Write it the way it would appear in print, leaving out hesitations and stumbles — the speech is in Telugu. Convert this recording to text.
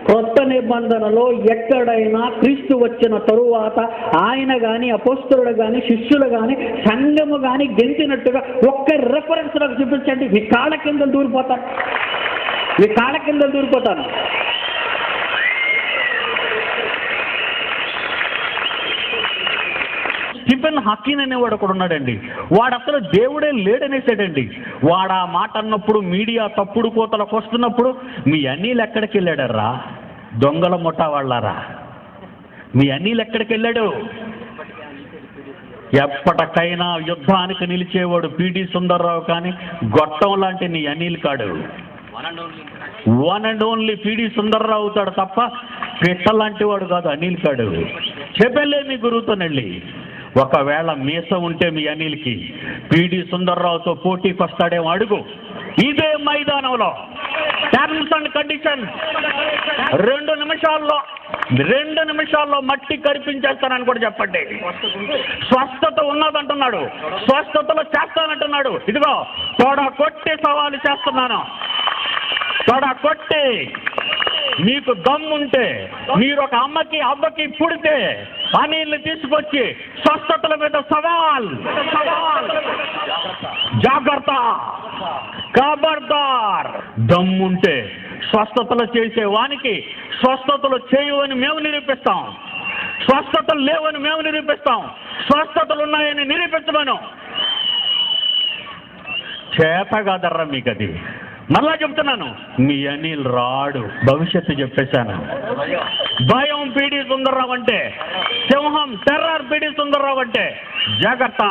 కొత్త నిబంధనలో ఎక్కడైనా క్రీస్తు వచ్చిన తరువాత ఆయన కానీ అపోస్తలుడు కానీ శిష్యులు కానీ సంఘము కానీ గెలిచినట్టుగా ఒక్క రెఫరెన్స్ నాకు చూపించండి. మీ కాళ్ళ కింద దూరిపోతాను, మీ కాళ్ళ కింద దూరిపోతాను. స్టీఫెన్ హాకిన్ అనేవాడు ఒకడు ఉన్నాడండి. వాడు అసలు దేవుడే లేడనేసాడండి. వాడు ఆ మాట అన్నప్పుడు మీడియా తప్పుడు కోతలకు వస్తున్నప్పుడు మీ అన్నీలు ఎక్కడికి వెళ్ళాడర్రా దొంగల ముఠా వాళ్ళారా, మీ అన్నీలు ఎక్కడికి వెళ్ళాడు? ఎప్పటికైనా యుద్ధానికి నిలిచేవాడు పిడి సుందర్రావు కానీ గొట్టం లాంటి నీ అనిల్ కాడు. వన్ అండ్ ఓన్లీ పిడి సుందర్రావు అవుతాడు తప్ప పిట్ట లాంటి వాడు కాదు అనిల్ కాడు. చెప్పలే మీ గురువుతో వెళ్ళి, ఒకవేళ మీస ఉంటే మీ అనిల్కి పిడి సుందర్రావుతో పోటీకి వస్తాడేమో అడుగు. ఇదే మైదానంలో టర్మ్స్ అండ్ కండిషన్స్ 2 నిమిషాల్లో మట్టి కరిపించేస్తానని కూడా చెప్పండి. స్వస్థత ఉన్నదంటున్నాడు, స్వస్థతలో చేస్తానంటున్నాడు. ఇదిగో తొడ కొట్టి సవాలు చేస్తున్నాను, తొడ కొట్టి. మీకు దమ్ముంటే మీరు ఒక అబ్బకి పుడితే అనిల్ని తీసుకొచ్చి స్వస్థతల మీద సవాల్. జాగ్రత్త, ఖబర్దార్. దమ్ముంటే స్వస్థతలు చేసే వానికి స్వస్థతలు చేయవని మేము నిరూపిస్తాం, స్వస్థతలు లేవని మేము నిరూపిస్తాం, స్వస్థతలు ఉన్నాయని నిరూపించమను. చేత కాదర్రా మీకు అది. మళ్ళా చెప్తున్నాను, మీ అనిల్ రాడు, భవిష్యత్తు చెప్పేశాను. భయం పిడి సుందర్రావు అంటే, సింహం టెర్రర్ పిడి సుందర్రావు అంటే జాగ్రత్త.